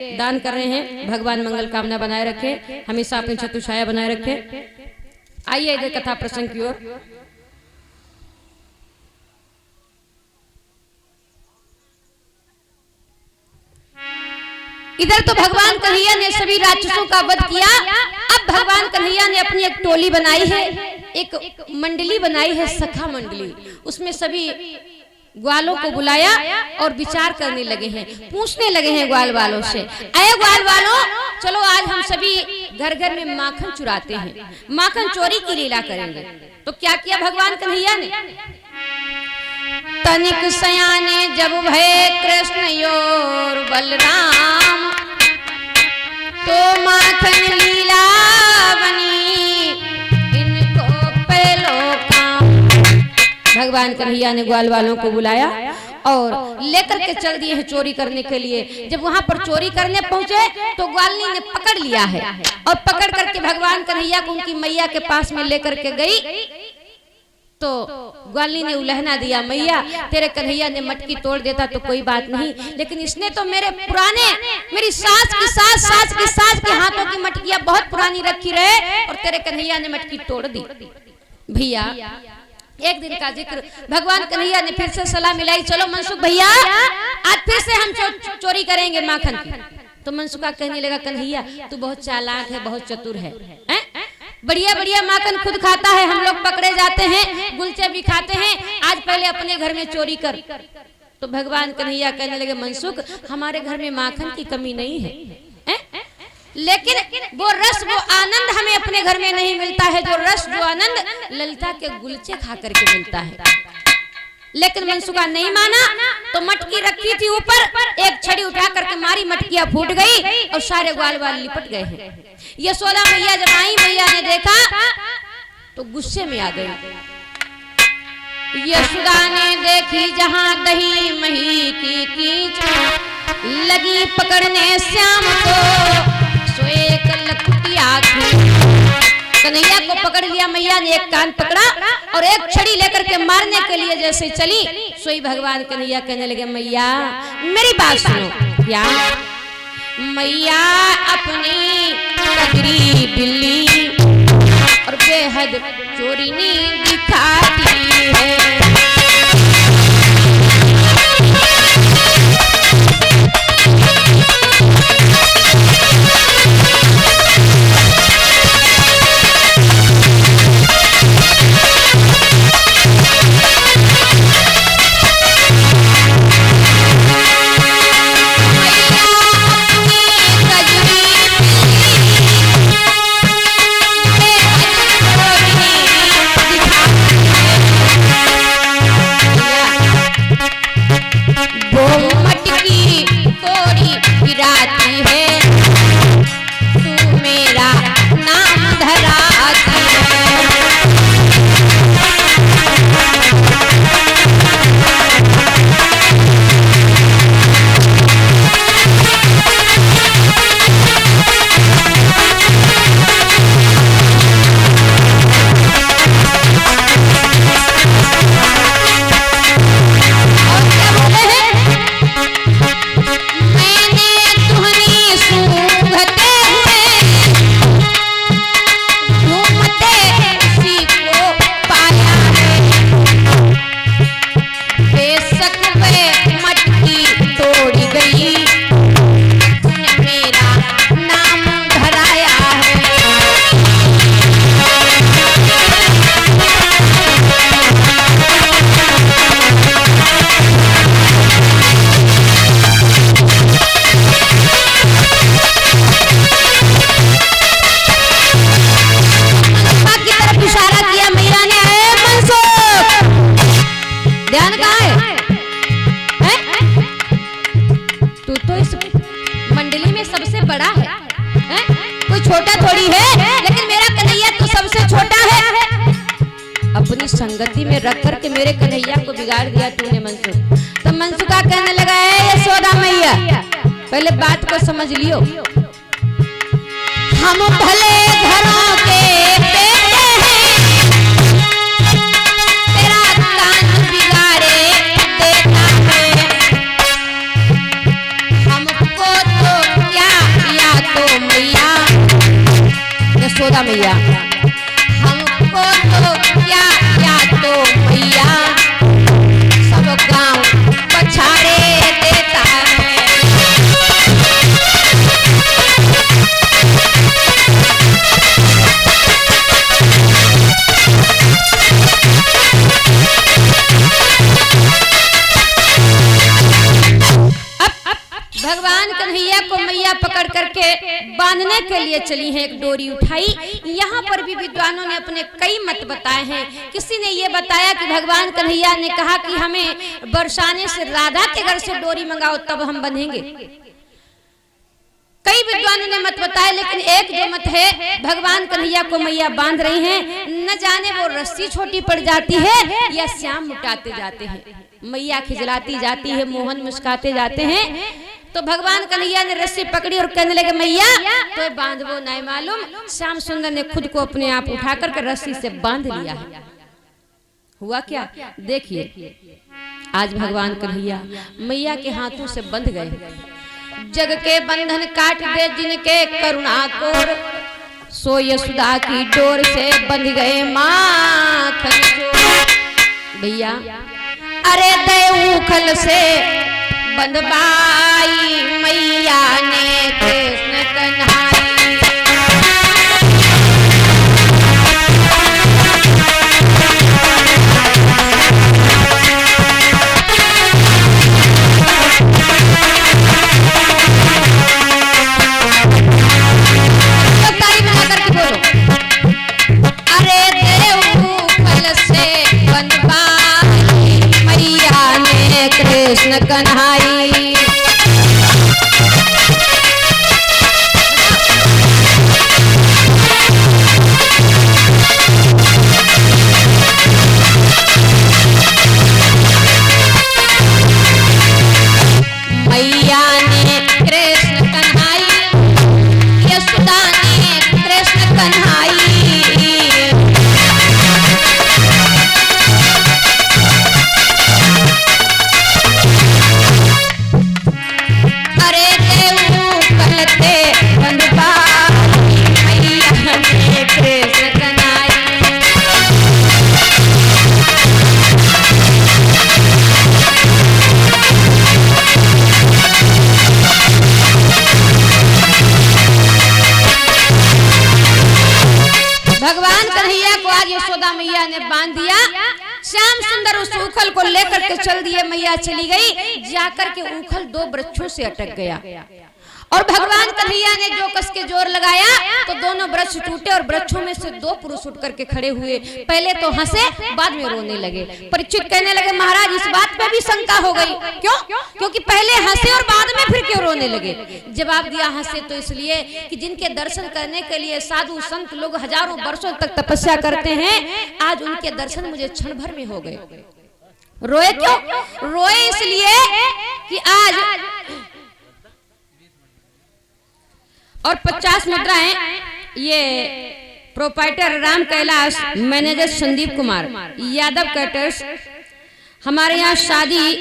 दान कर रहे हैं। भगवान मंगल कामना बनाए रखे, हमेशा अपनी चतुछाया बनाए रखे। आइए इधर कथा प्रसंग की ओर। इधर तो भगवान कन्हैया ने सभी राक्षसों का वध किया। अब भगवान कन्हैया ने अपनी एक टोली बनाई है, एक मंडली बनाई है, सखा मंडली। उसमें सभी ग्वालों को बुलाया और विचार करने लगे हैं, पूछने लगे हैं ग्वाल वालों से, अरे ग्वाल वालों, चलो आज हम सभी घर घर में माखन चुराते हैं, माखन चोरी की लीला करेंगे। तो क्या किया भगवान कन्हैया ने? तनिक सयाने जब भय कृष्ण और बलराम, तो माखन लीला बनी इनको पहलो काम। भगवान कन्हैया ने ग्वाल वालों को बुलाया और लेकर के चल दिए हैं चोरी करने के लिए। जब वहां पर चोरी करने पहुंचे तो ग्वालनी ने पकड़ लिया है और पकड़ करके भगवान कन्हैया को उनकी मैया के पास में लेकर के गई। तो ग्वालनी ने उलहना दिया, मैया तेरे कन्हैया ने मटकी तोड़ देता तो कोई बात नहीं, लेकिन इसने तो मेरे पुराने, मेरी सास की हाथों की मटकियां बहुत पुरानी रखी रहे और तेरे कन्हैया ने मटकी तोड़ दी। भैया एक दिन का जिक्र, भगवान कन्हैया ने फिर से सलाह मिलाई, चलो मनसुख भैया आज फिर से हम चोरी करेंगे माखन की। तो मनसुखा कहने लगा, कन्हैया तू बहुत चालाक है, बहुत चतुर है, बढ़िया बढ़िया माखन खुद खाता है, हम लोग पकड़े जाते हैं, गुलचे भी खाते हैं, आज पहले अपने घर में चोरी कर। तो भगवान कन्हैया कहने लगे, मनसुख हमारे घर में माखन की कमी नहीं है, लेकिन वो रस, वो आनंद हमें अपने घर में नहीं मिलता है, जो रस, जो आनंद ललिता के गुलचे खा करके मिलता है। लेकिन मनसुखा नहीं माना, तो मटकी रखी थी ऊपर, एक छड़ी उठा करके मारी, मटकियां फूट गई और सारे ग्वाल वाल लिपट गए हैं। यशोदा मैया जब आई, मैया ने देखा तो गुस्से में आ गई। यशोदा ने देखी जहां दही मही की कीच, लगी पकड़ने श्याम को, सो एक लकुटिया कन्हैया को पकड़ लिया। मैया ने एक कान पकड़ा और एक छड़ी लेकर के मारने के लिए जैसे चली, सोई भगवान कन्हैया कहने लगे, मैया मेरी बात सुनो। क्या? मैया अपनी कजरी बिल्ली और बेहद चोरीनी दिखाती है। संगति में रख करके मेरे कन्हैया को बिगाड़ दिया तूने मनसुख। तो मनसुखा कहने लगा, यशोदा मैया पहले बात को समझ लियो, हम भले घरों के बेटे हैं, तेरा कान बिगाड़े देता है, हमको तो यशोदा मैया, हमको तो क्या क्या तो मैया सब गाँव पछाड़े देता है। भगवान कन्हैया को मैया पकड़ करके बांधने के लिए चली है, एक डोरी उठाई। यहाँ पर भी विद्वानों ने अपने कई मत बताए हैं। किसी ने ये बताया कि भगवान कन्हैया ने कहा कि हमें बरसाने से राधा के घर से डोरी मंगाओ तब हम बंधेंगे। कई विद्वानों ने मत बताए, लेकिन एक जो मत है भगवान कन्हैया को मैया बांध रही हैं, न जाने वो रस्सी छोटी पड़ जाती है या श्याम मुटाते जाते हैं, मैया खिजलाती जाती है, मोहन मुस्काते जाते हैं। तो भगवान कन्हैया ने रस्सी पकड़ी और कहने लगे मैया तो बांधवो नहीं मालूम। श्याम सुंदर ने खुद को अपने आप उठा करके रस्सी से बांध लिया है। हुआ क्या देखिए, आज भगवान कन्हैया मैया के हाथों से बंध गए। जग के बंधन काट दे जिनके करुणा कोर, सो यशोदा की डोर से बंध गए माखन चोर। भैया अरे दे उखल से बंधवाई मैया ने कृष्ण कन्हाई। कृष्ण कन्हाई मैया ने कृष्ण कन्हाई, यशोदा ने कृष्ण कन्हाई। भगवान कन्हैया को आज यशोदा मैया ने बांध दिया। श्याम सुंदर उस उखल को लेकर के चल दिए, मैया चली गई। जाकर के उखल दो वृक्षों से अटक गया और भगवान कन्हैया ने जो कस के जोर लगाया तो दोनों वृक्ष टूटे और वृक्षों में से दो पुरुष उठ करके खड़े हुए। पहले तो हंसे, बाद में रोने लगे। परीक्षित कहने लगे महाराज इस बात पे भी शंका हो गई, क्यों? क्योंकि पहले हंसे और बाद में फिर क्यों रोने लगे? जवाब दिया हंसे तो इसलिए कि जिनके दर्शन करने के लिए साधु संत लोग हजारों वर्षों तक तपस्या करते हैं, आज उनके दर्शन मुझे क्षण भर में हो गए। रोए क्यों? रोए इसलिए कि आज और 50 मुद्राएं ये proprietor Ram Kailash, manager Sandeep Kumar, Yadav caterers. हमारे यहाँ शादी,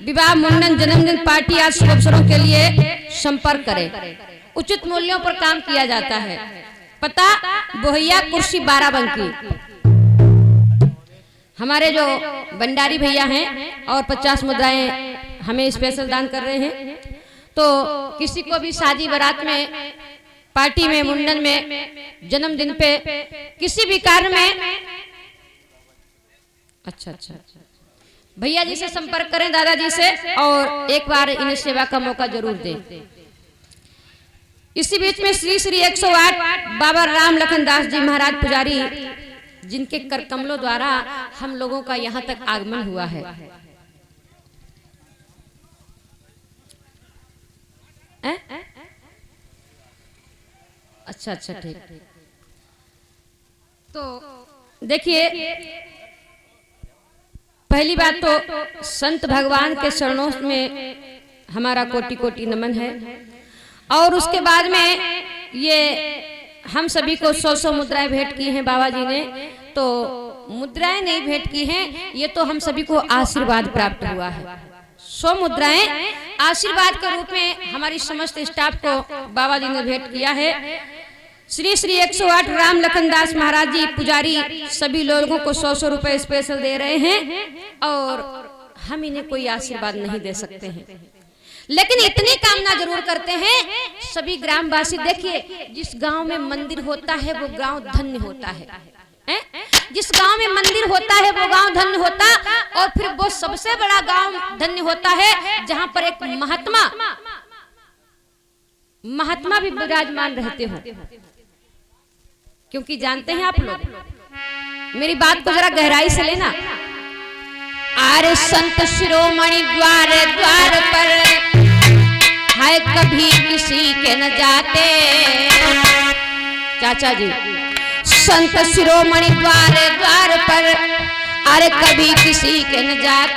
विवाह, मुंडन, जन्मदिन, पार्टी आदि शुभ अवसरों के लिए संपर्क करें। उचित मूल्यों पर काम किया जाता है। पता बोहिया कुर्सी 12 बंकी। हमारे जो भंडारी भैया हैं और 50 मुद्राएं हमें स्पेशल दान कर रहे हैं। तो किसी को भी शादी बारात में, पार्टी में, मुंडन में, जन्मदिन पे, किसी भी कार्य में अच्छा भैया जी से संपर्क करें, दादाजी से, और एक बार इन्हें सेवा का मौका जरूर दें। इसी बीच में श्री श्री 108 बाबा राम लखन दास जी महाराज पुजारी, जिनके कर कमलों द्वारा हम लोगों का यहाँ तक आगमन हुआ है। अच्छा ठीक। तो देखिए, पहली बात तो संत भगवान के चरणों में हमारा कोटि कोटि नमन है। और उसके बाद में ये हम सभी को 100 मुद्राएं भेंट की हैं बाबा जी ने। तो मुद्राएं नहीं भेंट की हैं, ये तो हम सभी को आशीर्वाद प्राप्त हुआ है। 100 मुद्राएं आशीर्वाद के रूप में हमारी समस्त स्टाफ को बाबा जी ने भेंट किया है। श्री श्री 108 राम लखनदास महाराज जी पुजारी सभी लोगों को 100-100 रुपए स्पेशल दे रहे हैं और हम इन्हें कोई आशीर्वाद नहीं दे सकते हैं, लेकिन इतनी कामना जरूर करते हैं सभी ग्रामवासी। देखिए, जिस गांव में मंदिर होता है वो गांव धन्य होता है, जिस गांव में मंदिर होता है वो गांव धन्य होता, और फिर वो सबसे बड़ा गांव धन्य होता है जहां पर एक महात्मा भी विराजमान रहते हो। क्योंकि जानते हैं आप लोग, मेरी बात को जरा गहराई से लेना। आरे संत शिरोमणि द्वार द्वार पर है कभी किसी के न जाते। चाचा जी, संत शिरोमणि द्वार द्वार पर अरे कभी किसी के न जाते।